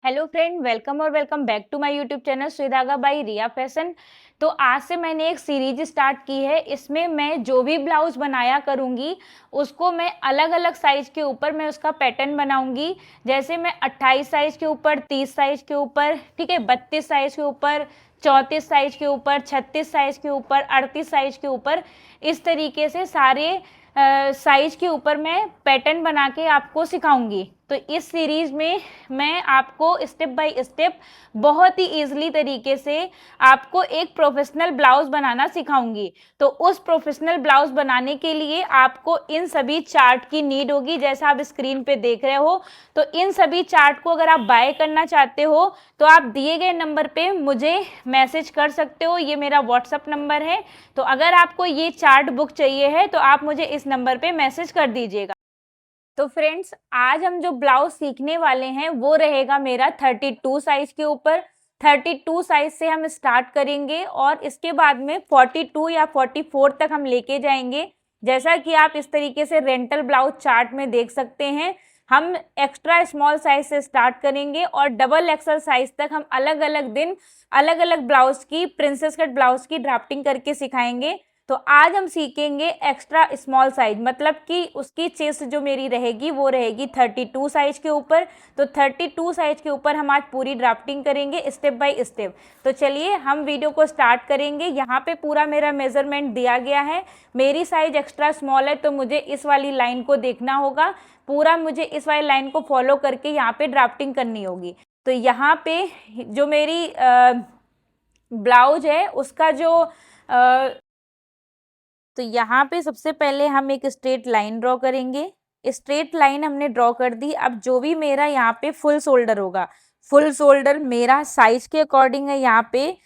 Hello friend, welcome और welcome back to my YouTube channel सुई धागा बाय रिया fashion. तो आज से मैंने एक सीरीज स्टार्ट की है। इसमें मैं जो भी ब्लाउज बनाया करूँगी उसको मैं अलग अलग साइज के ऊपर मैं उसका पैटर्न बनाऊंगी। जैसे मैं 28 साइज के ऊपर, 30 साइज के ऊपर, ठीक है, 32 साइज के ऊपर, 34 साइज के ऊपर, 36 साइज के ऊपर, 38 साइज के ऊपर, इस तरीके से सारे साइज के ऊपर मैं पैटर्न बना के आपको सिखाऊंगी। तो इस सीरीज में मैं आपको स्टेप बाय स्टेप बहुत ही इजीली तरीके से आपको एक प्रोफेशनल ब्लाउज बनाना सिखाऊंगी। तो उस प्रोफेशनल ब्लाउज बनाने के लिए आपको इन सभी चार्ट की नीड होगी, जैसा आप स्क्रीन पे देख रहे हो। तो इन सभी चार्ट को अगर आप बाय करना चाहते हो तो आप दिए गए नंबर पे मुझे मैसेज कर सकते हो। ये मेरा व्हाट्सअप नंबर है। तो अगर आपको ये चार्ट बुक चाहिए है तो आप मुझे इस नंबर पे मैसेज कर दीजिएगा। तो फ्रेंड्स, आज हम जो ब्लाउज सीखने वाले हैं वो रहेगा मेरा 32 साइज के ऊपर। 32 साइज से हम स्टार्ट करेंगे और इसके बाद में 42 या 44 तक हम लेके जाएंगे। जैसा कि आप इस तरीके से रेंटल ब्लाउज चार्ट में देख सकते हैं। हम एक्स्ट्रा स्मॉल साइज से स्टार्ट करेंगे और डबल एक्सल साइज तक हम अलग अलग दिन अलग अलग ब्लाउज की, प्रिंसेस कट ब्लाउज की ड्राफ्टिंग करके सिखाएंगे। तो आज हम सीखेंगे एक्स्ट्रा स्मॉल साइज, मतलब कि उसकी चेस्ट जो मेरी रहेगी वो रहेगी 32 साइज के ऊपर। तो 32 साइज के ऊपर हम आज पूरी ड्राफ्टिंग करेंगे स्टेप बाय स्टेप। तो चलिए हम वीडियो को स्टार्ट करेंगे। यहाँ पे पूरा मेरा मेजरमेंट दिया गया है। मेरी साइज एक्स्ट्रा स्मॉल है तो मुझे इस वाली लाइन को देखना होगा। पूरा मुझे इस वाली लाइन को फॉलो करके यहाँ पे ड्राफ्टिंग करनी होगी। तो यहाँ पे जो मेरी ब्लाउज है उसका जो तो यहाँ पे सबसे पहले हम एक स्ट्रेट लाइन ड्रॉ करेंगे। स्ट्रेट लाइन हमने ड्रॉ कर दी। अब जो भी मेरा यहाँ पे फुल शोल्डर होगा, फुल शोल्डर मेरा साइज के अकॉर्डिंग है यहाँ पे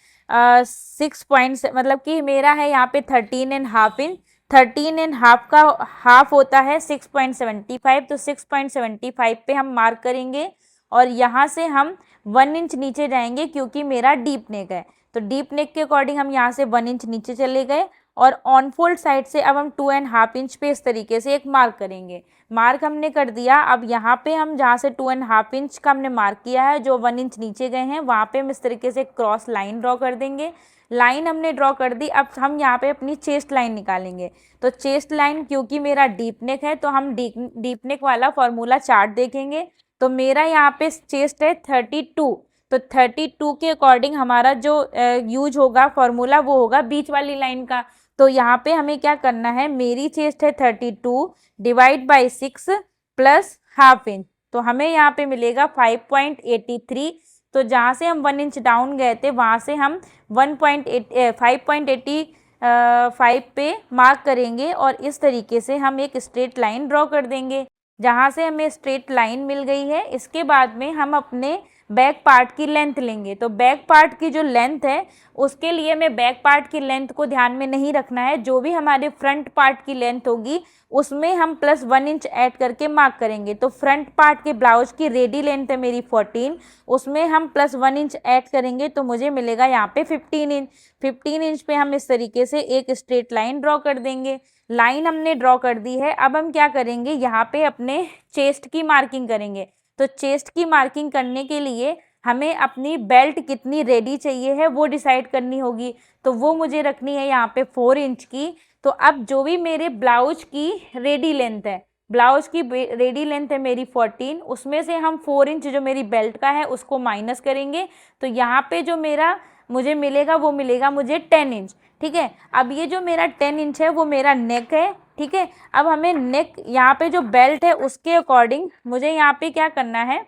6 पॉइंट्स, मतलब कि मेरा है यहाँ पे 13.5 इंच। 13.5 का हाफ होता है 6.75। तो 6.75 पे हम मार्क करेंगे और यहाँ से हम 1 इंच नीचे जाएंगे क्योंकि मेरा डीप नेक है। तो डीप नेक के अकॉर्डिंग हम यहाँ से 1 इंच नीचे चले गए और ऑन फोल्ड साइड से अब हम 2.5 इंच पे इस तरीके से एक मार्क करेंगे। मार्क हमने कर दिया। अब यहाँ पे हम जहाँ से 2.5 इंच का हमने मार्क किया है, जो 1 इंच नीचे गए हैं, वहाँ पे हम इस तरीके से क्रॉस लाइन ड्रॉ कर देंगे। लाइन हमने ड्रॉ कर दी। अब हम यहाँ पे अपनी चेस्ट लाइन निकालेंगे। तो चेस्ट लाइन, क्योंकि मेरा डीप नेक है तो हम डीप नेक वाला फॉर्मूला चार्ट देखेंगे। तो मेरा यहाँ पे चेस्ट है 32। तो 32 के अकॉर्डिंग हमारा जो यूज होगा फॉर्मूला वो होगा बीच वाली लाइन का। तो यहाँ पे हमें क्या करना है, मेरी चेस्ट है 32 divide by 6 plus half inch. तो हमें यहाँ पे मिलेगा 5.83। तो जहाँ से हम 1 इंच डाउन गए थे वहाँ से हम 5.85 पे मार्क करेंगे और इस तरीके से हम एक स्ट्रेट लाइन ड्रॉ कर देंगे। जहाँ से हमें स्ट्रेट लाइन मिल गई है, इसके बाद में हम अपने बैक पार्ट की लेंथ लेंगे। तो बैक पार्ट की जो लेंथ है उसके लिए हमें बैक पार्ट की लेंथ को ध्यान में नहीं रखना है। जो भी हमारे फ्रंट पार्ट की लेंथ होगी उसमें हम प्लस 1 इंच ऐड करके मार्क करेंगे। तो फ्रंट पार्ट के ब्लाउज की रेडी लेंथ है मेरी 14, उसमें हम प्लस 1 इंच ऐड करेंगे तो मुझे मिलेगा यहाँ पे 15 इंच। 15 इंच पे हम इस तरीके से एक स्ट्रेट लाइन ड्रॉ कर देंगे। लाइन हमने ड्रॉ कर दी है। अब हम क्या करेंगे, यहाँ पे अपने चेस्ट की मार्किंग करेंगे। तो चेस्ट की मार्किंग करने के लिए हमें अपनी बेल्ट कितनी रेडी चाहिए है वो डिसाइड करनी होगी। तो वो मुझे रखनी है यहाँ पे 4 इंच की। तो अब जो भी मेरे ब्लाउज की रेडी लेंथ है, ब्लाउज की रेडी लेंथ है मेरी 14, उसमें से हम 4 इंच जो मेरी बेल्ट का है उसको माइनस करेंगे। तो यहाँ पे जो मेरा मुझे मिलेगा वो मिलेगा मुझे 10 इंच। ठीक है, अब ये जो मेरा 10 इंच है वो मेरा नेक है। ठीक है, अब हमें नेक यहाँ पे जो बेल्ट है उसके अकॉर्डिंग मुझे यहाँ पे क्या करना है,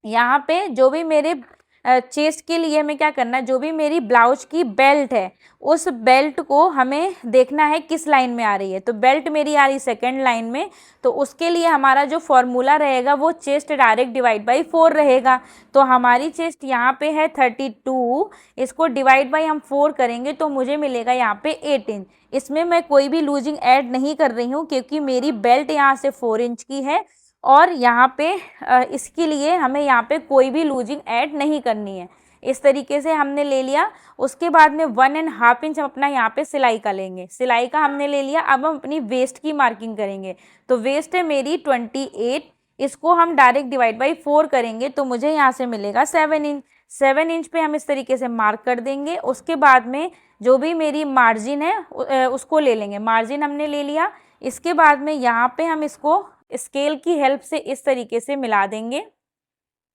यहाँ पे जो भी मेरे चेस्ट के लिए हमें क्या करना है, जो भी मेरी ब्लाउज की बेल्ट है उस बेल्ट को हमें देखना है किस लाइन में आ रही है। तो बेल्ट मेरी आ रही सेकंड लाइन में। तो उसके लिए हमारा जो फॉर्मूला रहेगा वो चेस्ट डायरेक्ट डिवाइड बाई 4 रहेगा। तो हमारी चेस्ट यहाँ पे है 32, इसको डिवाइड बाई हम 4 करेंगे तो मुझे मिलेगा यहाँ पे 8 इंच। इसमें मैं कोई भी लूजिंग ऐड नहीं कर रही हूँ क्योंकि मेरी बेल्ट यहाँ से 4 इंच की है और यहाँ पे इसके लिए हमें यहाँ पे कोई भी लूजिंग ऐड नहीं करनी है। इस तरीके से हमने ले लिया। उसके बाद में 1.5 इंच हम अपना यहाँ पे सिलाई का लेंगे। सिलाई का हमने ले लिया। अब हम अपनी वेस्ट की मार्किंग करेंगे। तो वेस्ट है मेरी 28, इसको हम डायरेक्ट डिवाइड बाई 4 करेंगे तो मुझे यहाँ से मिलेगा 7 इंच। 7 इंच पे हम इस तरीके से मार्क कर देंगे। उसके बाद में जो भी मेरी मार्जिन है उसको ले लेंगे। मार्जिन हमने ले लिया। इसके बाद में यहाँ पे हम इसको स्केल की हेल्प से इस तरीके से मिला देंगे,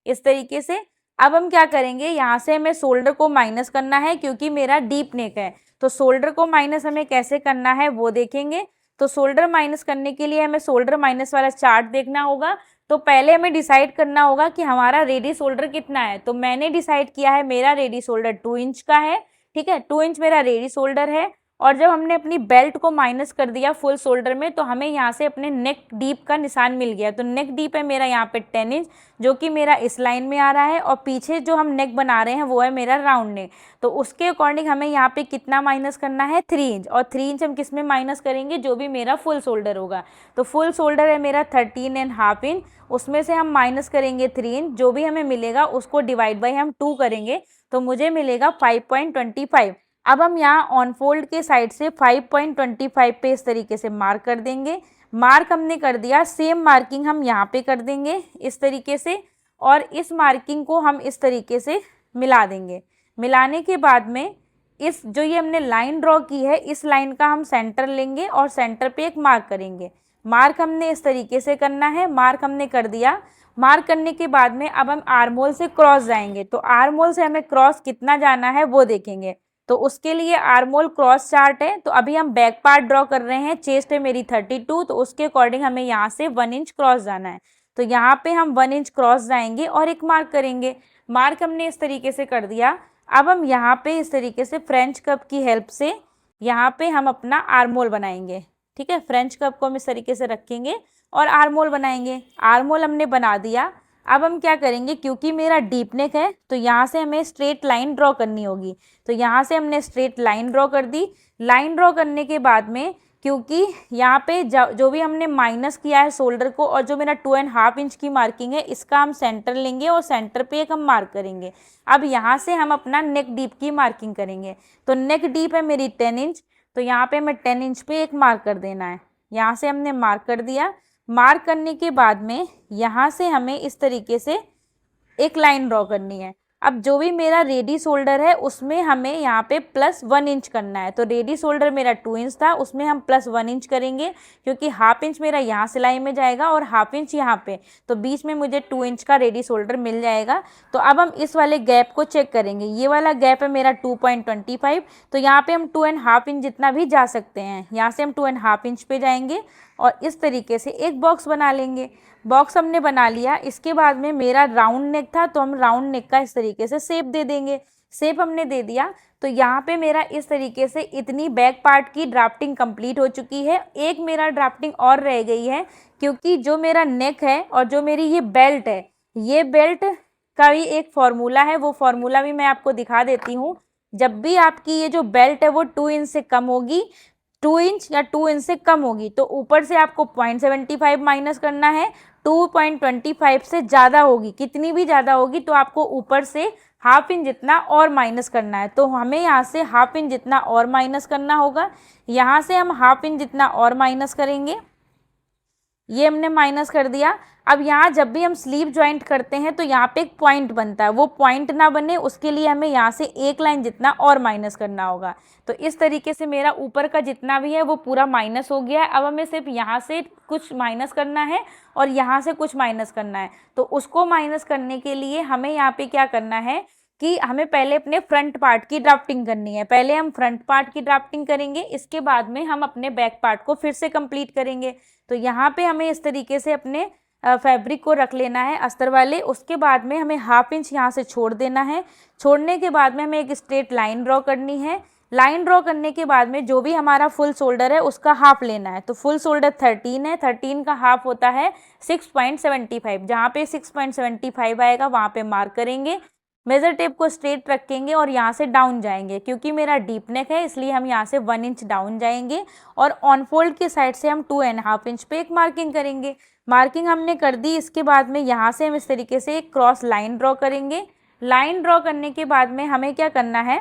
इस तरीके से। अब हम क्या करेंगे, यहाँ से हमें शोल्डर को माइनस करना है क्योंकि मेरा डीप नेक है, तो शोल्डर को माइनस हमें कैसे करना है वो देखेंगे। तो शोल्डर माइनस करने के लिए हमें शोल्डर माइनस वाला चार्ट देखना होगा। तो पहले हमें डिसाइड करना होगा कि हमारा रेडी शोल्डर कितना है। तो मैंने डिसाइड किया है मेरा रेडी शोल्डर 2 इंच का है, ठीक है, 2 इंच मेरा रेडी शोल्डर है। और जब हमने अपनी बेल्ट को माइनस कर दिया फुल शोल्डर में तो हमें यहाँ से अपने नेक डीप का निशान मिल गया। तो नेक डीप है मेरा यहाँ पे 10 इंच, जो कि मेरा इस लाइन में आ रहा है। और पीछे जो हम नेक बना रहे हैं वो है मेरा राउंड नेक, तो उसके अकॉर्डिंग हमें यहाँ पे कितना माइनस करना है, 3 इंच। और 3 इंच हम किस में माइनस करेंगे, जो भी मेरा फुल शोल्डर होगा। तो फुल शोल्डर है मेरा 13.5 इंच, उसमें से हम माइनस करेंगे 3 इंच, जो भी हमें मिलेगा उसको डिवाइड बाई हम 2 करेंगे तो मुझे मिलेगा 5.25। अब हम यहाँ ऑन फोल्ड के साइड से 5.25 पे इस तरीके से मार्क कर देंगे। मार्क हमने कर दिया, सेम मार्किंग हम यहाँ पे कर देंगे इस तरीके से। और इस मार्किंग को हम इस तरीके से मिला देंगे। मिलाने के बाद में इस जो ये हमने लाइन ड्रॉ की है, इस लाइन का हम सेंटर लेंगे और सेंटर पे एक मार्क करेंगे। मार्क हमने इस तरीके से करना है। मार्क हमने कर दिया। मार्क करने के बाद में अब हम आर्म होल से क्रॉस जाएंगे। तो आर्म होल से हमें क्रॉस कितना जाना है वो देखेंगे। तो उसके लिए आर्म होल क्रॉस चार्ट है। तो अभी हम बैक पार्ट ड्रॉ कर रहे हैं। चेस्ट है मेरी 32, तो उसके अकॉर्डिंग हमें यहाँ से 1 इंच क्रॉस जाना है। तो यहाँ पे हम 1 इंच क्रॉस जाएंगे और एक मार्क करेंगे। मार्क हमने इस तरीके से कर दिया। अब हम यहाँ पे इस तरीके से फ्रेंच कप की हेल्प से यहाँ पे हम अपना आर्म होल बनाएंगे, ठीक है। फ्रेंच कप को हम इस तरीके से रखेंगे और आर्म होल बनाएंगे। आर्म होल हमने बना दिया। अब हम क्या करेंगे, क्योंकि मेरा डीप नेक है तो यहाँ से हमें स्ट्रेट लाइन ड्रॉ करनी होगी। तो यहाँ से हमने स्ट्रेट लाइन ड्रॉ कर दी। लाइन ड्रॉ करने के बाद में क्योंकि यहाँ पे जो भी हमने माइनस किया है शोल्डर को और जो मेरा 2.5 इंच की मार्किंग है, इसका हम सेंटर लेंगे और सेंटर पे एक हम मार्क करेंगे। अब यहाँ से हम अपना नेक डीप की मार्किंग करेंगे। तो नेक डीप है मेरी 10 इंच, तो यहाँ पे हमें 10 इंच पे एक मार्क कर देना है। यहाँ से हमने मार्क कर दिया। मार्क करने के बाद में यहाँ से हमें इस तरीके से एक लाइन ड्रॉ करनी है। अब जो भी मेरा रेडी शोल्डर है उसमें हमें यहाँ पे +1 इंच करना है। तो रेडी शोल्डर मेरा 2 इंच था, उसमें हम +1 इंच करेंगे क्योंकि ½ इंच मेरा यहाँ सिलाई में जाएगा और ½ इंच यहाँ पे, तो बीच में मुझे 2 इंच का रेडी शोल्डर मिल जाएगा। तो अब हम इस वाले गैप को चेक करेंगे। ये वाला गैप है मेरा 2.25, तो यहाँ पे हम 2.5 इंच जितना भी जा सकते हैं। यहाँ से हम 2.5 इंच पे जाएंगे और इस तरीके से एक बॉक्स बना लेंगे। बॉक्स हमने बना लिया। इसके बाद में मेरा राउंड नेक था तो हम राउंड नेक का इस तरीके से शेप दे देंगे। शेप हमने दे दिया तो यहाँ पे मेरा इस तरीके से इतनी बैक पार्ट की ड्राफ्टिंग कंप्लीट हो चुकी है। एक मेरा ड्राफ्टिंग और रह गई है क्योंकि जो मेरा नेक है और जो मेरी ये बेल्ट है, ये बेल्ट का भी एक फॉर्मूला है, वो फॉर्मूला भी मैं आपको दिखा देती हूँ। जब भी आपकी ये जो बेल्ट है वो 2 इंच से कम होगी, 2 इंच या 2 इंच से कम होगी, तो ऊपर से आपको 0.75 माइनस करना है। 2.25 से ज़्यादा होगी, कितनी भी ज़्यादा होगी तो आपको ऊपर से ½ इंच जितना और माइनस करना है। तो हमें यहाँ से ½ इंच जितना और माइनस करना होगा। यहाँ से हम ½ इंच जितना और माइनस करेंगे। ये हमने माइनस कर दिया। अब यहाँ जब भी हम स्लीव ज्वाइंट करते हैं तो यहाँ पे एक पॉइंट बनता है, वो पॉइंट ना बने उसके लिए हमें यहाँ से एक लाइन जितना और माइनस करना होगा। तो इस तरीके से मेरा ऊपर का जितना भी है वो पूरा माइनस हो गया है। अब हमें सिर्फ यहाँ से कुछ माइनस करना है और यहाँ से कुछ माइनस करना है। तो उसको माइनस करने के लिए हमें यहाँ पे क्या करना है कि हमें पहले अपने फ्रंट पार्ट की ड्राफ्टिंग करनी है। पहले हम फ्रंट पार्ट की ड्राफ्टिंग करेंगे, इसके बाद में हम अपने बैक पार्ट को फिर से कंप्लीट करेंगे। तो यहाँ पे हमें इस तरीके से अपने फैब्रिक को रख लेना है अस्तर वाले। उसके बाद में हमें ½ इंच यहाँ से छोड़ देना है। छोड़ने के बाद में हमें एक स्ट्रेट लाइन ड्रॉ करनी है। लाइन ड्रॉ करने के बाद में जो भी हमारा फुल शोल्डर है उसका हाफ लेना है। तो फुल शोल्डर 13 है, 13 का हाफ होता है 6.75। जहाँ पे 6.75 आएगा वहाँ पे मार्क करेंगे। मेजर टेप को स्ट्रेट रखेंगे और यहाँ से डाउन जाएंगे। क्योंकि मेरा डीप नेक है इसलिए हम यहाँ से 1 इंच डाउन जाएंगे और ऑन फोल्ड के साइड से हम 2.5 इंच पे एक मार्किंग करेंगे। मार्किंग हमने कर दी। इसके बाद में यहाँ से हम इस तरीके से एक क्रॉस लाइन ड्रॉ करेंगे। लाइन ड्रॉ करने के बाद में हमें क्या करना है,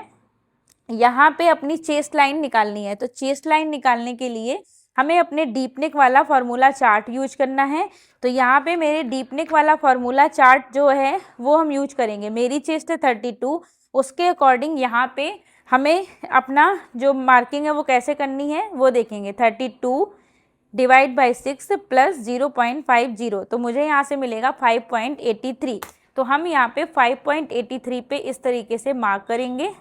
यहाँ पे अपनी चेस्ट लाइन निकालनी है। तो चेस्ट लाइन निकालने के लिए हमें अपने डीप नेक वाला फार्मूला चार्ट यूज करना है। तो यहाँ पे मेरे डीप नेक वाला फार्मूला चार्ट जो है वो हम यूज करेंगे। मेरी चेस्ट है 32, उसके अकॉर्डिंग यहाँ पे हमें अपना जो मार्किंग है वो कैसे करनी है वो देखेंगे। 32 डिवाइड बाई 6 प्लस 0.50, तो मुझे यहाँ से मिलेगा 5.83। तो हम यहाँ पे 5.83 पे इस तरीके से मार्क करेंगे।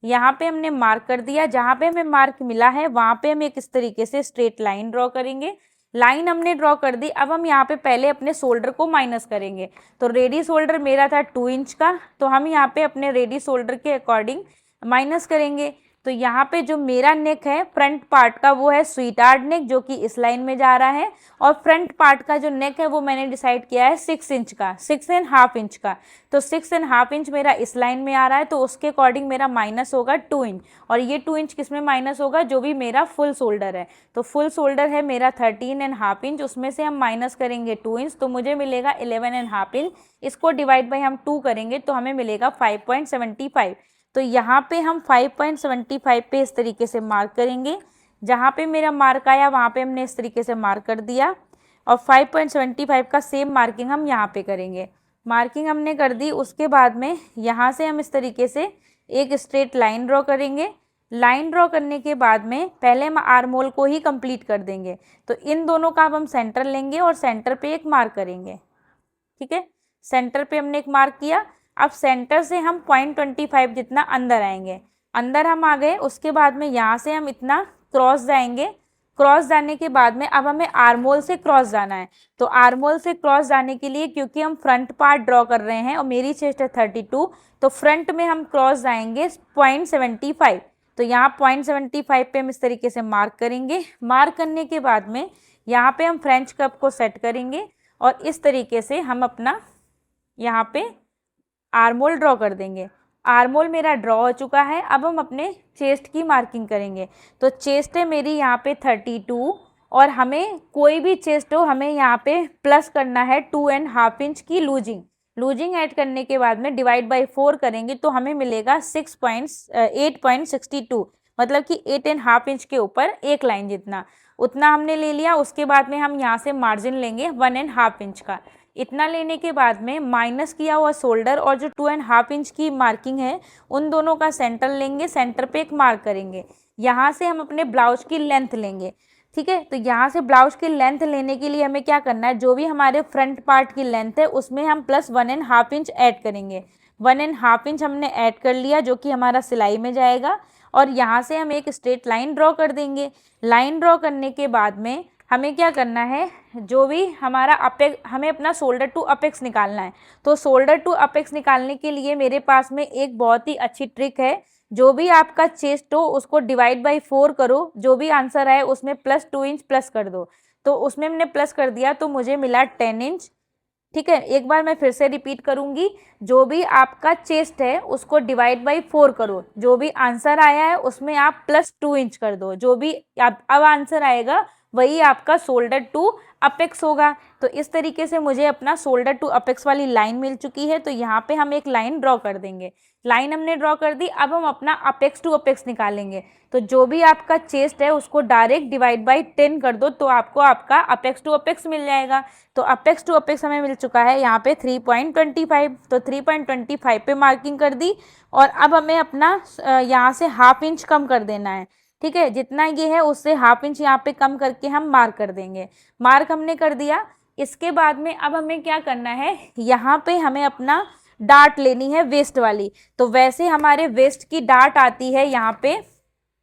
यहाँ पे हमने मार्क कर दिया, जहाँ पे हमें मार्क मिला है वहाँ पे हम एक इस तरीके से स्ट्रेट लाइन ड्रॉ करेंगे। लाइन हमने ड्रॉ कर दी। अब हम यहाँ पे पहले अपने शोल्डर को माइनस करेंगे। तो रेडी शोल्डर मेरा था 2 इंच का, तो हम यहाँ पे अपने रेडी शोल्डर के अकॉर्डिंग माइनस करेंगे। तो यहाँ पे जो मेरा नेक है फ्रंट पार्ट का वो है स्वीट हार्ट नेक, जो कि इस लाइन में जा रहा है। और फ्रंट पार्ट का जो नेक है वो मैंने डिसाइड किया है 6 इंच का, 6.5 इंच का। तो 6.5 इंच मेरा इस लाइन में आ रहा है, तो उसके अकॉर्डिंग मेरा माइनस होगा 2 इंच। और ये 2 इंच किस में माइनस होगा, जो भी मेरा फुल शोल्डर है। तो फुल शोल्डर है मेरा 13.5 इंच, उसमें से हम माइनस करेंगे 2 इंच, तो मुझे मिलेगा 11.5 इंच। इसको डिवाइड बाई हम 2 करेंगे तो हमें मिलेगा 5.75। तो यहाँ पे हम 5.75 पे इस तरीके से मार्क करेंगे। जहाँ पे मेरा मार्क आया वहाँ पे हमने इस तरीके से मार्क कर दिया। और 5.75 का सेम मार्किंग हम यहाँ पे करेंगे। मार्किंग हमने कर दी, उसके बाद में यहाँ से हम इस तरीके से एक स्ट्रेट लाइन ड्रॉ करेंगे। लाइन ड्रॉ करने के बाद में पहले हम आर्म होल को ही कंप्लीट कर देंगे। तो इन दोनों का अब हम सेंटर लेंगे और सेंटर पे एक मार्क करेंगे। ठीक है, सेंटर पे हमने एक मार्क किया। अब सेंटर से हम 0.25 जितना अंदर आएंगे। अंदर हम आ गए, उसके बाद में यहाँ से हम इतना क्रॉस जाएंगे। क्रॉस जाने के बाद में अब हमें आर्म होल से क्रॉस जाना है। तो आर्म होल से क्रॉस जाने के लिए, क्योंकि हम फ्रंट पार्ट ड्रॉ कर रहे हैं और मेरी चेस्ट है 32, तो फ्रंट में हम क्रॉस जाएंगे 0.75। तो यहाँ 0.75 पे हम इस तरीके से मार्क करेंगे। मार्क करने के बाद में यहाँ पे हम फ्रेंच कप को सेट करेंगे और इस तरीके से हम अपना यहाँ पे आर्म होल ड्रॉ कर देंगे। आर्म होल मेरा ड्रॉ हो चुका है। अब हम अपने चेस्ट की मार्किंग करेंगे। तो चेस्ट है मेरी यहाँ पे 32, और हमें कोई भी चेस्ट हो हमें यहाँ पे प्लस करना है 2.5 इंच की लूजिंग। लूजिंग ऐड करने के बाद में डिवाइड बाई 4 करेंगे तो हमें मिलेगा 8.62, मतलब कि 8.5 इंच के ऊपर एक लाइन जितना, उतना हमने ले लिया। उसके बाद में हम यहाँ से मार्जिन लेंगे 1.5 इंच का। इतना लेने के बाद में माइनस किया हुआ शोल्डर और जो 2.5 इंच की मार्किंग है उन दोनों का सेंटर लेंगे। सेंटर पे एक मार्क करेंगे। यहाँ से हम अपने ब्लाउज की लेंथ लेंगे। ठीक है, तो यहाँ से ब्लाउज की लेंथ लेने के लिए हमें क्या करना है, जो भी हमारे फ्रंट पार्ट की लेंथ है उसमें हम प्लस 1.5 इंच ऐड करेंगे। 1.5 इंच हमने ऐड कर लिया, जो कि हमारा सिलाई में जाएगा। और यहाँ से हम एक स्ट्रेट लाइन ड्रॉ कर देंगे। लाइन ड्रॉ करने के बाद में हमें क्या करना है, जो भी हमारा अपेक्स, हमें अपना शोल्डर टू अपेक्स निकालना है। तो शोल्डर टू अपेक्स निकालने के लिए मेरे पास में एक बहुत ही अच्छी ट्रिक है। जो भी आपका चेस्ट हो उसको डिवाइड बाई 4 करो, जो भी आंसर आए उसमें प्लस 2 इंच प्लस कर दो। तो उसमें हमने प्लस कर दिया तो मुझे मिला 10 इंच। ठीक है, एक बार मैं फिर से रिपीट करूंगी। जो भी आपका चेस्ट है उसको डिवाइड बाई 4 करो, जो भी आंसर आया है उसमें आप प्लस 2 इंच कर दो। जो भी अब आंसर आएगा वही आपका शोल्डर टू अपेक्स होगा। तो इस तरीके से मुझे अपना शोल्डर टू अपेक्स वाली लाइन मिल चुकी है। तो यहाँ पे हम एक लाइन ड्रॉ कर देंगे। लाइन हमने ड्रॉ कर दी। अब हम अपना अपेक्स टू अपेक्स निकालेंगे। तो जो भी आपका चेस्ट है उसको डायरेक्ट डिवाइड बाई 10 कर दो, तो आपको आपका अपेक्स टू अपेक्स मिल जाएगा। तो अपेक्स टू अपेक्स हमें मिल चुका है यहाँ पे 3.25। तो 3.25 पे मार्किंग कर दी। और अब हमें अपना यहाँ से ½ इंच कम कर देना है। ठीक है, जितना ये है उससे ½ इंच यहाँ पे कम करके हम मार्क कर देंगे। मार्क हमने कर दिया। इसके बाद में अब हमें क्या करना है, यहाँ पे हमें अपना डार्ट लेनी है वेस्ट वाली। तो वैसे हमारे वेस्ट की डार्ट आती है यहाँ पे,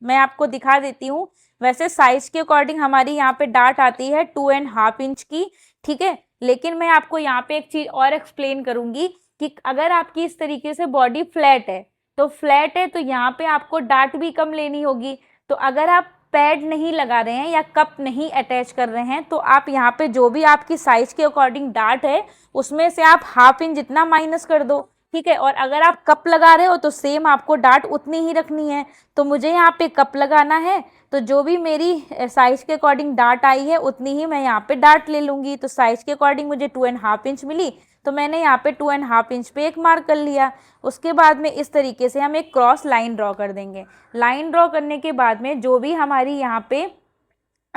मैं आपको दिखा देती हूँ। वैसे साइज के अकॉर्डिंग हमारी यहाँ पे डार्ट आती है 2.5 इंच की। ठीक है, लेकिन मैं आपको यहाँ पे एक चीज़ और एक्सप्लेन करूँगी कि अगर आपकी इस तरीके से बॉडी फ्लैट है, तो यहाँ पे आपको डार्ट भी कम लेनी होगी। तो अगर आप पैड नहीं लगा रहे हैं या कप नहीं अटैच कर रहे हैं तो आप यहाँ पे जो भी आपकी साइज के अकॉर्डिंग डार्ट है उसमें से आप ½ इंच जितना माइनस कर दो। ठीक है, और अगर आप कप लगा रहे हो तो सेम आपको डार्ट उतनी ही रखनी है। तो मुझे यहाँ पे कप लगाना है, तो जो भी मेरी साइज के अकॉर्डिंग डार्ट आई है उतनी ही मैं यहाँ पे डार्ट ले लूँगी। तो साइज के अकॉर्डिंग मुझे 2.5 इंच मिली, तो मैंने यहाँ पे 2.5 इंच पे एक मार्क कर लिया। उसके बाद में इस तरीके से हम एक क्रॉस लाइन ड्रॉ कर देंगे। लाइन ड्रॉ करने के बाद में जो भी हमारी यहाँ पे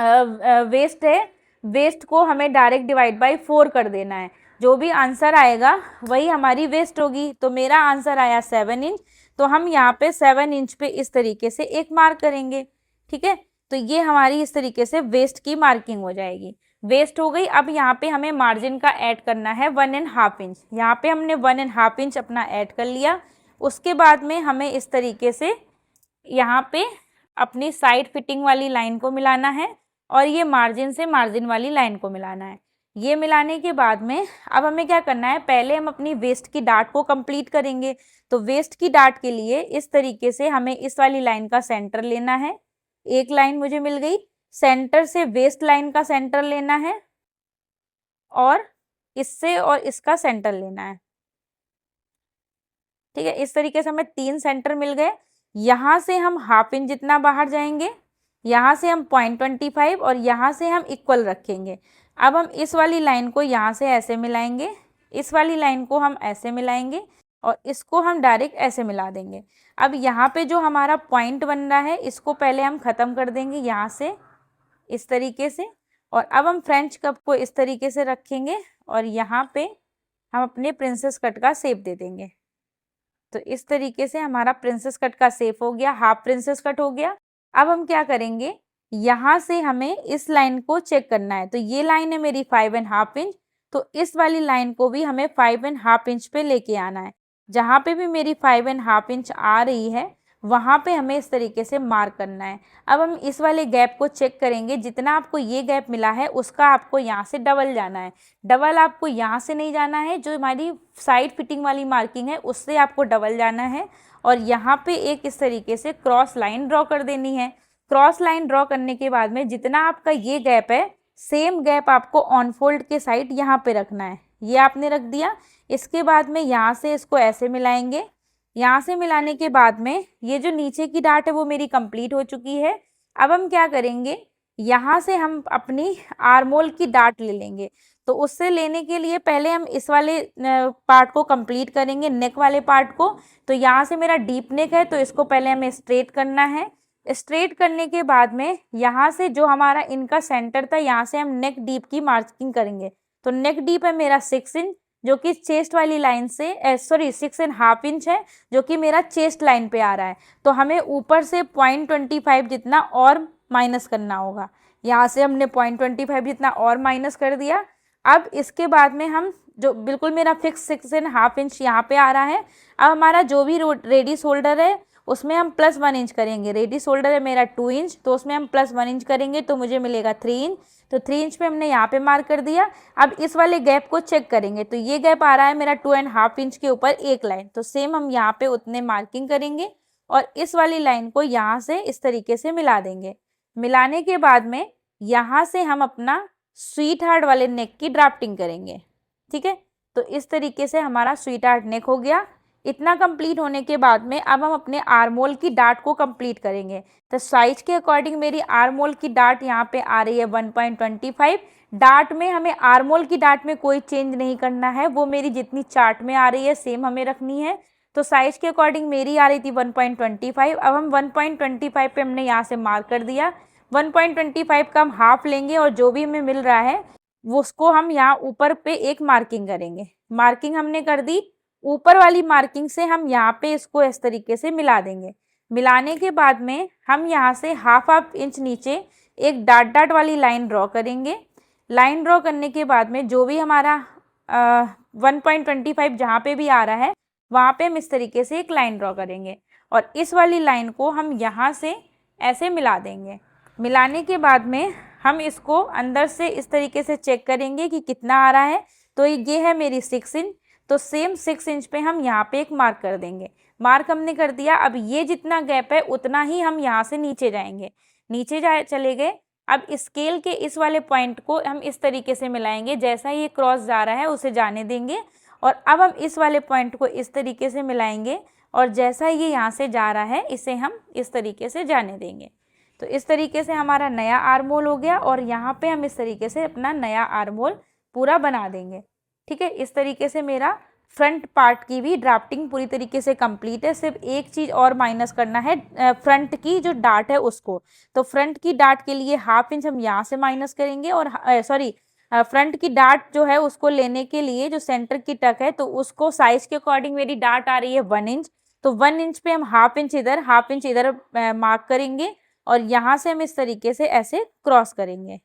वेस्ट है, वेस्ट को हमें डायरेक्ट डिवाइड बाय 4 कर देना है। जो भी आंसर आएगा वही हमारी वेस्ट होगी। तो मेरा आंसर आया 7 इंच, तो हम यहाँ पे 7 इंच पे इस तरीके से एक मार्क करेंगे। ठीक है, तो ये हमारी इस तरीके से वेस्ट की मार्किंग हो जाएगी। वेस्ट हो गई। अब यहाँ पे हमें मार्जिन का ऐड करना है 1.5 इंच। यहाँ पे हमने 1.5 इंच अपना ऐड कर लिया। उसके बाद में हमें इस तरीके से यहाँ पे अपनी साइड फिटिंग वाली लाइन को मिलाना है और ये मार्जिन से मार्जिन वाली लाइन को मिलाना है। ये मिलाने के बाद में अब हमें क्या करना है, पहले हम अपनी वेस्ट की डाट को कंप्लीट करेंगे। तो वेस्ट की डाट के लिए इस तरीके से हमें इस वाली लाइन का सेंटर लेना है। एक लाइन मुझे मिल गई। सेंटर से वेस्ट लाइन का सेंटर लेना है और इससे और इसका सेंटर लेना है। ठीक है, इस तरीके से हमें 3 सेंटर मिल गए। यहाँ से हम 1/2 इंच जितना बाहर जाएंगे, यहाँ से हम 0.25 और यहाँ से हम इक्वल रखेंगे। अब हम इस वाली लाइन को यहाँ से ऐसे मिलाएंगे, इस वाली लाइन को हम ऐसे मिलाएंगे और इसको हम डायरेक्ट ऐसे मिला देंगे। अब यहाँ पे जो हमारा पॉइंट बन रहा है इसको पहले हम ख़त्म कर देंगे यहाँ से इस तरीके से। और अब हम फ्रेंच कप को इस तरीके से रखेंगे और यहाँ पे हम अपने प्रिंसेस कट का शेप दे देंगे। तो इस तरीके से हमारा प्रिंसेस कट का शेप हो गया, हाफ प्रिंसेस कट हो गया। अब हम क्या करेंगे, यहाँ से हमें इस लाइन को चेक करना है। तो ये लाइन है मेरी 5.5 इंच, तो इस वाली लाइन को भी हमें 5.5 इंच पे लेके आना है। जहाँ पे भी मेरी 5.5 इंच आ रही है वहाँ पे हमें इस तरीके से मार्क करना है। अब हम इस वाले गैप को चेक करेंगे, जितना आपको ये गैप मिला है उसका आपको यहाँ से डबल जाना है। डबल आपको यहाँ से नहीं जाना है, जो हमारी साइड फिटिंग वाली मार्किंग है उससे आपको डबल जाना है और यहाँ पे एक इस तरीके से क्रॉस लाइन ड्रॉ कर देनी है। क्रॉस लाइन ड्रॉ करने के बाद में जितना आपका ये गैप है, सेम गैप आपको ऑन फोल्ड के साइड यहाँ पे रखना है। ये आपने रख दिया। इसके बाद में यहाँ से इसको ऐसे मिलाएंगे। यहाँ से मिलाने के बाद में ये जो नीचे की डाट है वो मेरी कंप्लीट हो चुकी है। अब हम क्या करेंगे, यहाँ से हम अपनी आर्मोल की डाट ले लेंगे। तो उससे लेने के लिए पहले हम इस वाले पार्ट को कंप्लीट करेंगे, नेक वाले पार्ट को। तो यहाँ से मेरा डीप नेक है तो इसको पहले हमें स्ट्रेट करना है। स्ट्रेट करने के बाद में यहाँ से जो हमारा इनका सेंटर था यहाँ से हम नेक डीप की मार्किंग करेंगे। तो नेक डीप है मेरा 6 इंच, जो कि चेस्ट वाली लाइन से 6.5 इंच है, जो कि मेरा चेस्ट लाइन पे आ रहा है। तो हमें ऊपर से 0.25 जितना और माइनस करना होगा। यहाँ से हमने 0.25 जितना और माइनस कर दिया। अब इसके बाद में हम जो बिल्कुल मेरा फिक्स 6.5 इंच यहाँ पे आ रहा है। अब हमारा जो भी रेडी शोल्डर है उसमें हम +1 इंच करेंगे। रेडी शोल्डर है मेरा 2 इंच, तो उसमें हम +1 इंच करेंगे तो मुझे मिलेगा 3 इंच। तो 3 इंच पे हमने यहाँ पे मार्क कर दिया। अब इस वाले गैप को चेक करेंगे। तो ये गैप आ रहा है मेरा 2.5 इंच के ऊपर एक लाइन। तो सेम हम यहाँ पे उतने मार्किंग करेंगे और इस वाली लाइन को यहाँ से इस तरीके से मिला देंगे। मिलाने के बाद में यहाँ से हम अपना स्वीट हार्ट वाले नेक की ड्राफ्टिंग करेंगे। ठीक है, तो इस तरीके से हमारा स्वीट हार्ट नेक हो गया। इतना कंप्लीट होने के बाद में अब हम अपने आर्मोल की डाट को कंप्लीट करेंगे। तो साइज के अकॉर्डिंग मेरी आर्मोल की डाट यहाँ पे आ रही है 1.25। डाट में हमें आर्मोल की डाट में कोई चेंज नहीं करना है, वो मेरी जितनी चार्ट में आ रही है सेम हमें रखनी है। तो साइज के अकॉर्डिंग मेरी आ रही थी 1.25। अब हम 1.25 पे हमने यहाँ से मार्क कर दिया। 1.25 का हम हाफ लेंगे और जो भी हमें मिल रहा है वो उसको हम यहाँ ऊपर पे एक मार्किंग करेंगे। मार्किंग हमने कर दी। ऊपर वाली मार्किंग से हम यहाँ पे इसको इस तरीके से मिला देंगे। मिलाने के बाद में हम यहाँ से हाफ इंच नीचे एक डाट डाट वाली लाइन ड्रॉ करेंगे। लाइन ड्रॉ करने के बाद में जो भी हमारा 1.25 जहाँ पे भी आ रहा है वहाँ पे हम इस तरीके से एक लाइन ड्रॉ करेंगे और इस वाली लाइन को हम यहाँ से ऐसे मिला देंगे। मिलाने के बाद में हम इसको अंदर से इस तरीके से चेक करेंगे कि कितना आ रहा है। तो ये है मेरी 6 इंच, तो सेम 6 इंच पे हम यहाँ पे एक मार्क कर देंगे। मार्क हमने कर दिया। अब ये जितना गैप है उतना ही हम यहाँ से नीचे जाएंगे। नीचे चले गए। अब स्केल के इस वाले पॉइंट को हम इस तरीके से मिलाएंगे, जैसा ये क्रॉस जा रहा है उसे जाने देंगे और अब हम इस वाले पॉइंट को इस तरीके से मिलाएंगे और जैसा ये यहाँ से जा रहा है इसे हम इस तरीके से जाने देंगे। तो इस तरीके से हमारा नया आर्मोल हो गया और यहाँ पे हम इस तरीके से अपना नया आर्मोल पूरा बना देंगे। ठीक है, इस तरीके से मेरा फ्रंट पार्ट की भी ड्राफ्टिंग पूरी तरीके से कंप्लीट है। सिर्फ एक चीज़ और माइनस करना है, फ्रंट की जो डार्ट है उसको। तो फ्रंट की डार्ट के लिए 1/2 इंच हम यहाँ से माइनस करेंगे, और सॉरी, फ्रंट की डार्ट जो है उसको लेने के लिए जो सेंटर की टक है, तो उसको साइज के अकॉर्डिंग मेरी डार्ट आ रही है 1 इंच, तो 1 इंच पे हम 1/2 इंच इधर 1/2 इंच इधर मार्क करेंगे, और यहाँ से हम इस तरीके से ऐसे क्रॉस करेंगे।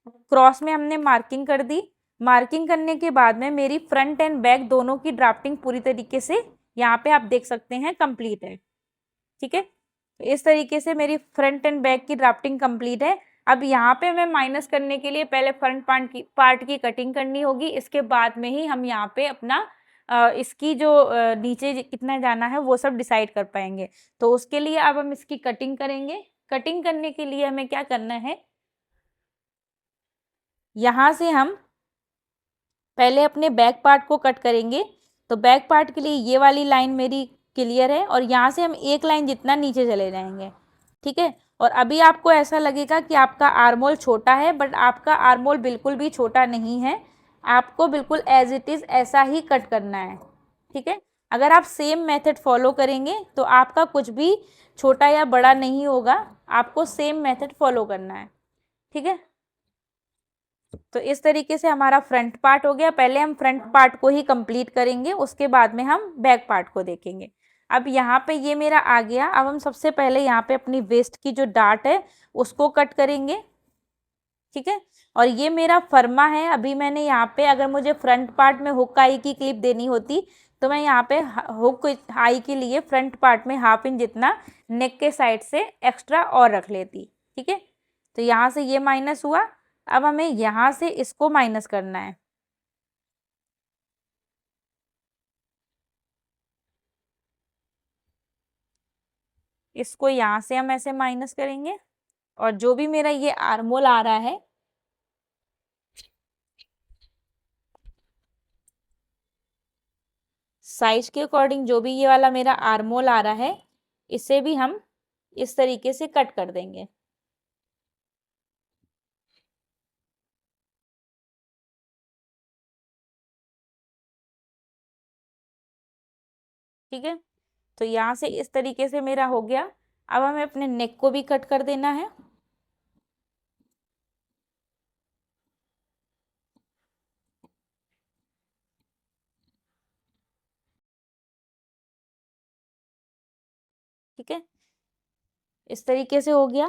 क्रॉस में हमने मार्किंग कर दी। मार्किंग करने के बाद में मेरी फ्रंट एंड बैक दोनों की ड्राफ्टिंग पूरी तरीके से यहाँ पे आप देख सकते हैं कंप्लीट है। ठीक है, तो इस तरीके से मेरी फ्रंट एंड बैक की ड्राफ्टिंग कंप्लीट है। अब यहाँ पे मैं माइनस करने के लिए पहले फ्रंट पार्ट की कटिंग करनी होगी, इसके बाद में ही हम यहाँ पे अपना इसकी जो नीचे कितना जाना है वो सब डिसाइड कर पाएंगे। तो उसके लिए अब हम इसकी कटिंग करेंगे। कटिंग करने के लिए हमें क्या करना है, यहाँ से हम पहले अपने बैक पार्ट को कट करेंगे। तो बैक पार्ट के लिए ये वाली लाइन मेरी क्लियर है, और यहाँ से हम एक लाइन जितना नीचे चले जाएंगे। ठीक है, और अभी आपको ऐसा लगेगा कि आपका आर्मोल छोटा है, बट आपका आर्मोल बिल्कुल भी छोटा नहीं है। आपको बिल्कुल एज इट इज़ ऐसा ही कट करना है। ठीक है, अगर आप सेम मेथड फॉलो करेंगे तो आपका कुछ भी छोटा या बड़ा नहीं होगा, आपको सेम मेथड फॉलो करना है। ठीक है, तो इस तरीके से हमारा फ्रंट पार्ट हो गया। पहले हम फ्रंट पार्ट को ही कंप्लीट करेंगे, उसके बाद में हम बैक पार्ट को देखेंगे। अब यहाँ पे ये मेरा आ गया। अब हम सबसे पहले यहाँ पे अपनी वेस्ट की जो डार्ट है उसको कट करेंगे। ठीक है, और ये मेरा फर्मा है। अभी मैंने यहाँ पे, अगर मुझे फ्रंट पार्ट में हुक आई की क्लिप देनी होती तो मैं यहाँ पे हुक आई के लिए फ्रंट पार्ट में 1/2 इंच जितना नेक के साइड से एक्स्ट्रा और रख लेती। ठीक है, तो यहाँ से ये माइनस हुआ। अब हमें यहाँ से इसको माइनस करना है। इसको यहाँ से हम ऐसे माइनस करेंगे, और जो भी मेरा ये आर्मोल आ रहा है, साइज के अकॉर्डिंग जो भी ये वाला मेरा आर्मोल आ रहा है, इसे भी हम इस तरीके से कट कर देंगे। ठीक है, तो यहाँ से इस तरीके से मेरा हो गया। अब हमें अपने नेक को भी कट कर देना है। ठीक है, इस तरीके से हो गया।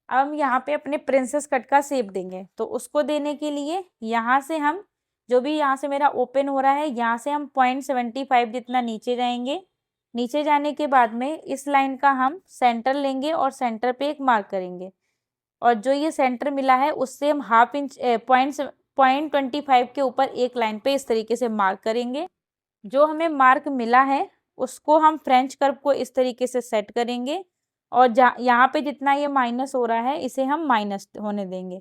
अब हम यहाँ पे अपने प्रिंसेस कट का शेप देंगे, तो उसको देने के लिए यहाँ से हम, जो भी यहाँ से मेरा ओपन हो रहा है, यहाँ से हम 0.75 जितना नीचे जाएंगे। नीचे जाने के बाद में इस लाइन का हम सेंटर लेंगे और सेंटर पे एक मार्क करेंगे, और जो ये सेंटर मिला है उससे हम 1/2 इंच 0.25 के ऊपर एक लाइन पे इस तरीके से मार्क करेंगे। जो हमें मार्क मिला है उसको हम फ्रेंच कर्व को इस तरीके से सेट करेंगे, और यहाँ पे जितना ये माइनस हो रहा है इसे हम माइनस होने देंगे।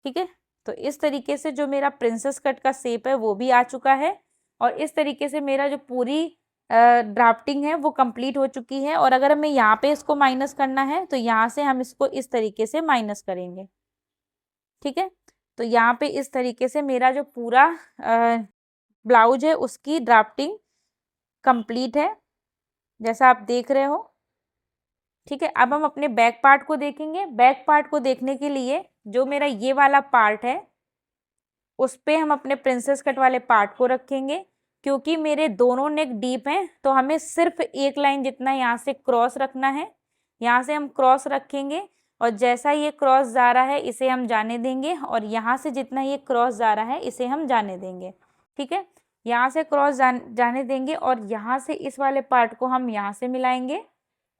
ठीक है, तो इस तरीके से जो मेरा प्रिंसेस कट का शेप है वो भी आ चुका है, और इस तरीके से मेरा जो पूरी ड्राफ्टिंग है वो कंप्लीट हो चुकी है। और अगर हमें यहाँ पे इसको माइनस करना है तो यहाँ से हम इसको इस तरीके से माइनस करेंगे। ठीक है, तो यहाँ पे इस तरीके से मेरा जो पूरा ब्लाउज है उसकी ड्राफ्टिंग कंप्लीट है, जैसा आप देख रहे हो। ठीक है, अब हम अपने बैक पार्ट को देखेंगे। बैक पार्ट को देखने के लिए जो मेरा ये वाला पार्ट है उस पे हम अपने प्रिंसेस कट वाले पार्ट को रखेंगे। क्योंकि मेरे दोनों नेक डीप हैं तो हमें सिर्फ एक लाइन जितना यहाँ से क्रॉस रखना है। यहाँ से हम क्रॉस रखेंगे, और जैसा ये क्रॉस जा रहा है इसे हम जाने देंगे, और यहाँ से जितना ये क्रॉस जा रहा है इसे हम जाने देंगे। ठीक है, यहाँ से क्रॉस जाने देंगे, और यहाँ से इस वाले पार्ट को हम यहाँ से मिलाएंगे,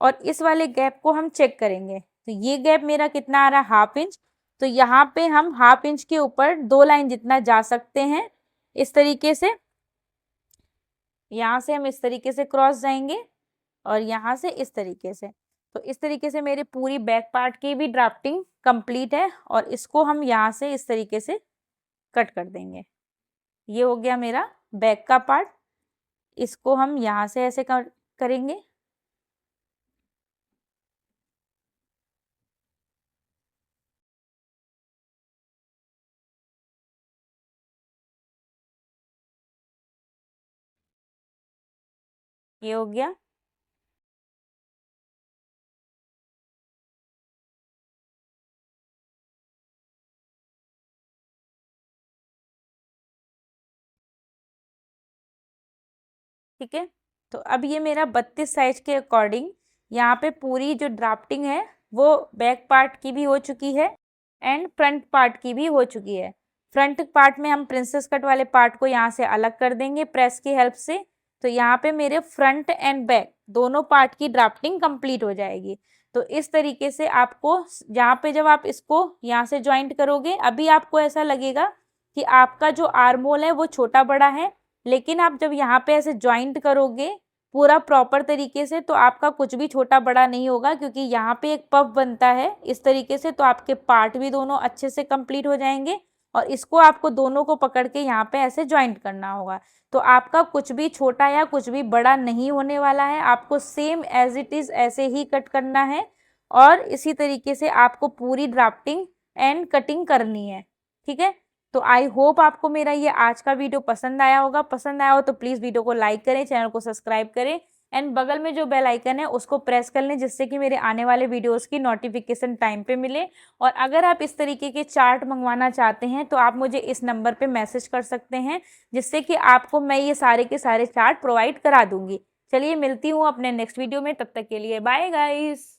और इस वाले गैप को हम चेक करेंगे। तो ये गैप मेरा कितना आ रहा है, 1/2 इंच। तो यहाँ पे हम 1/2 इंच के ऊपर 2 लाइन जितना जा सकते हैं इस तरीके से। यहाँ से हम इस तरीके से क्रॉस जाएंगे, और यहाँ से इस तरीके से। तो इस तरीके से मेरी पूरी बैक पार्ट की भी ड्राफ्टिंग कंप्लीट है, और इसको हम यहाँ से इस तरीके से कट कर देंगे। ये हो गया मेरा बैक का पार्ट। इसको हम यहाँ से ऐसे करेंगे। ये हो गया। ठीक है, तो अब ये मेरा 32 साइज के अकॉर्डिंग यहाँ पे पूरी जो ड्राफ्टिंग है वो बैक पार्ट की भी हो चुकी है एंड फ्रंट पार्ट की भी हो चुकी है। फ्रंट पार्ट में हम प्रिंसेस कट वाले पार्ट को यहाँ से अलग कर देंगे प्रेस की हेल्प से। तो यहाँ पे मेरे फ्रंट एंड बैक दोनों पार्ट की ड्राफ्टिंग कंप्लीट हो जाएगी। तो इस तरीके से आपको यहाँ पे जब आप इसको यहाँ से ज्वाइंट करोगे, अभी आपको ऐसा लगेगा कि आपका जो आर्म होल है वो छोटा बड़ा है, लेकिन आप जब यहाँ पे ऐसे ज्वाइंट करोगे पूरा प्रॉपर तरीके से तो आपका कुछ भी छोटा बड़ा नहीं होगा, क्योंकि यहाँ पे एक पफ बनता है इस तरीके से। तो आपके पार्ट भी दोनों अच्छे से कंप्लीट हो जाएंगे और इसको आपको दोनों को पकड़ के यहाँ पे ऐसे ज्वाइंट करना होगा। तो आपका कुछ भी छोटा या कुछ भी बड़ा नहीं होने वाला है, आपको सेम एज इट इज ऐसे ही कट करना है और इसी तरीके से आपको पूरी ड्राफ्टिंग एंड कटिंग करनी है। ठीक है, तो आई होप आपको मेरा ये आज का वीडियो पसंद आया होगा। पसंद आया हो तो प्लीज़ वीडियो को लाइक करें, चैनल को सब्सक्राइब करें एंड बगल में जो बेल आइकन है उसको प्रेस कर लें, जिससे कि मेरे आने वाले वीडियोस की नोटिफिकेशन टाइम पे मिले। और अगर आप इस तरीके के चार्ट मंगवाना चाहते हैं तो आप मुझे इस नंबर पे मैसेज कर सकते हैं, जिससे कि आपको मैं ये सारे के सारे चार्ट प्रोवाइड करा दूंगी। चलिए मिलती हूँ अपने नेक्स्ट वीडियो में, तब तक के लिए बाय गाइस।